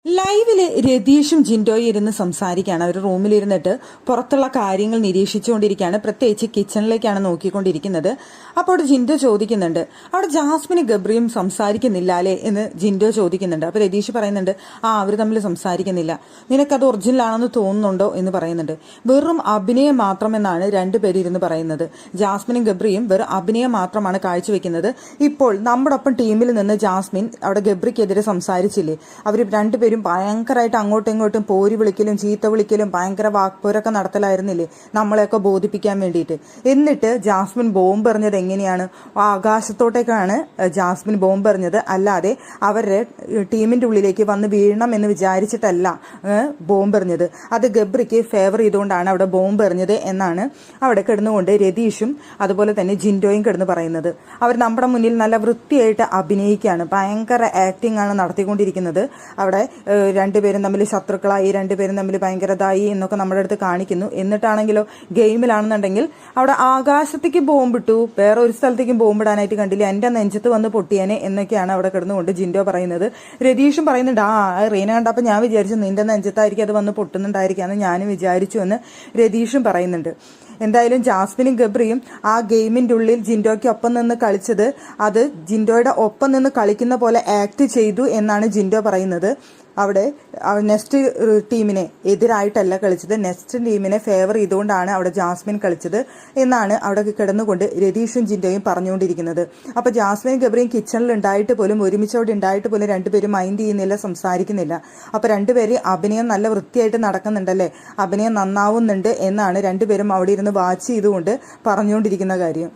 ലൈവില് രതീഷും ജിൻഡോയും ഇരുന്ന് സംസാരിക്കുകയാണ്. അവർ റൂമിലിരുന്നിട്ട് പുറത്തുള്ള കാര്യങ്ങൾ നിരീക്ഷിച്ചുകൊണ്ടിരിക്കുകയാണ്. പ്രത്യേകിച്ച് കിച്ചണിലേക്കാണ് നോക്കിക്കൊണ്ടിരിക്കുന്നത്. അപ്പോൾ അവിടെ ജിൻഡോ ചോദിക്കുന്നുണ്ട്, അവിടെ ജാസ്മിന് ഗബ്രിയും സംസാരിക്കുന്നില്ല അല്ലേ എന്ന് ജിൻഡോ ചോദിക്കുന്നുണ്ട്. അപ്പോൾ രതീഷ് പറയുന്നുണ്ട്, അവർ തമ്മിൽ സംസാരിക്കുന്നില്ല, നിനക്കത് ഒറിജിനൽ ആണെന്ന് തോന്നുന്നുണ്ടോ എന്ന് പറയുന്നുണ്ട്. വെറും അഭിനയം മാത്രമെന്നാണ് രണ്ടുപേരും ഇരുന്ന് പറയുന്നത്. ജാസ്മിനും ഗബ്രിയും വെറും അഭിനയം മാത്രമാണ് കാഴ്ചവെക്കുന്നത്. ഇപ്പോൾ നമ്മുടെ ഒപ്പം ടീമിൽ നിന്ന് ജാസ്മിൻ അവിടെ ഗബ്രിക്കെതിരെ സംസാരിച്ചില്ലേ, അവർ രണ്ടുപേരും ഭയങ്കരമായിട്ട് അങ്ങോട്ടും ഇങ്ങോട്ടും പോരി വിളിക്കലും ചീത്ത വിളിക്കലും ഭയങ്കര വാക്പോരൊക്കെ നടത്തലായിരുന്നില്ലേ നമ്മളെയൊക്കെ ബോധിപ്പിക്കാൻ വേണ്ടിയിട്ട്. എന്നിട്ട് ജാസ്മിൻ ബോംബ് എറിഞ്ഞത് എങ്ങനെയാണ്? ആകാശത്തോട്ടേക്കാണ് ജാസ്മിൻ ബോംബ് എറിഞ്ഞത്, അല്ലാതെ അവരുടെ ടീമിന്റെ ഉള്ളിലേക്ക് വന്ന് വീഴണം എന്ന് വിചാരിച്ചിട്ടല്ല ബോംബ് എറിഞ്ഞത്. അത് ഗബ്രിക്ക് ഫേവർ ചെയ്തുകൊണ്ടാണ് അവിടെ ബോംബ് എറിഞ്ഞത് എന്നാണ് അവിടെ കിടന്നുകൊണ്ട് രതീഷും അതുപോലെ തന്നെ ജിൻഡോയും കിടന്ന് പറയുന്നത്. അവർ നമ്മുടെ മുന്നിൽ നല്ല വൃത്തിയായിട്ട് അഭിനയിക്കുകയാണ്, ഭയങ്കര ആക്ടിംഗ് ആണ് നടത്തിക്കൊണ്ടിരിക്കുന്നത്. അവിടെ രണ്ടുപേരും തമ്മിൽ ശത്രുക്കളായി, രണ്ടുപേരും തമ്മിൽ ഭയങ്കരതായി എന്നൊക്കെ നമ്മുടെ അടുത്ത് കാണിക്കുന്നു. എന്നിട്ടാണെങ്കിലോ ഗെയിമിലാണെന്നുണ്ടെങ്കിൽ അവിടെ ആകാശത്തേക്ക് ബോംബിട്ടു, വേറെ ഒരു സ്ഥലത്തേക്കും ബോംബിടാനായിട്ട് കണ്ടില്ല, എന്റെ നെഞ്ചത്ത് വന്ന് പൊട്ടിയാനെ എന്നൊക്കെയാണ് അവിടെ കിടന്നുകൊണ്ട് ജിൻഡോ പറയുന്നത്. രതീഷും പറയുന്നുണ്ട്, റീന കണ്ടപ്പോൾ ഞാൻ വിചാരിച്ചു നിന്റെ നെഞ്ചത്തായിരിക്കും അത് വന്ന് പൊട്ടുന്നുണ്ടായിരിക്കാന്ന് ഞാനും വിചാരിച്ചു എന്ന് രതീഷും പറയുന്നുണ്ട്. എന്തായാലും ജാസ്മിനും ഗബ്രിയും ആ ഗെയിമിന്റെ ഉള്ളിൽ ജിൻഡോയ്ക്ക് ഒപ്പം നിന്ന് കളിച്ചത് അത് ജിൻഡോയുടെ ഒപ്പം നിന്ന് കളിക്കുന്ന പോലെ ആക്ട് ചെയ്തു എന്നാണ് ജിൻഡോ പറയുന്നത്. അവിടെ നെക്സ്റ്റ് ടീമിനെ എതിരായിട്ടല്ല കളിച്ചത്, നെക്സ്റ്റ് ടീമിനെ ഫേവർ ചെയ്തുകൊണ്ടാണ് അവിടെ ജാസ്മിൻ കളിച്ചത് എന്നാണ് അവിടെ കിടന്നുകൊണ്ട് രതീഷും ജിൻഡോയും പറഞ്ഞുകൊണ്ടിരിക്കുന്നത്. അപ്പൊ ജാസ്മിനും ഗബ്രിയും കിച്ചണിൽ ഉണ്ടായിട്ട് പോലും, ഒരുമിച്ചവിടെ ഉണ്ടായിട്ട് പോലും രണ്ടുപേരും മൈൻഡ് ചെയ്യുന്നില്ല, സംസാരിക്കുന്നില്ല. അപ്പൊ രണ്ടുപേരും അഭിനയം നല്ല വൃത്തിയായിട്ട് നടക്കുന്നുണ്ടല്ലേ, അഭിനയം നന്നാവുന്നുണ്ട് എന്നാണ് രണ്ടുപേരും അവിടെ ഇരുന്ന് വാച്ച് ചെയ്തുകൊണ്ട് പറഞ്ഞുകൊണ്ടിരിക്കുന്ന കാര്യം.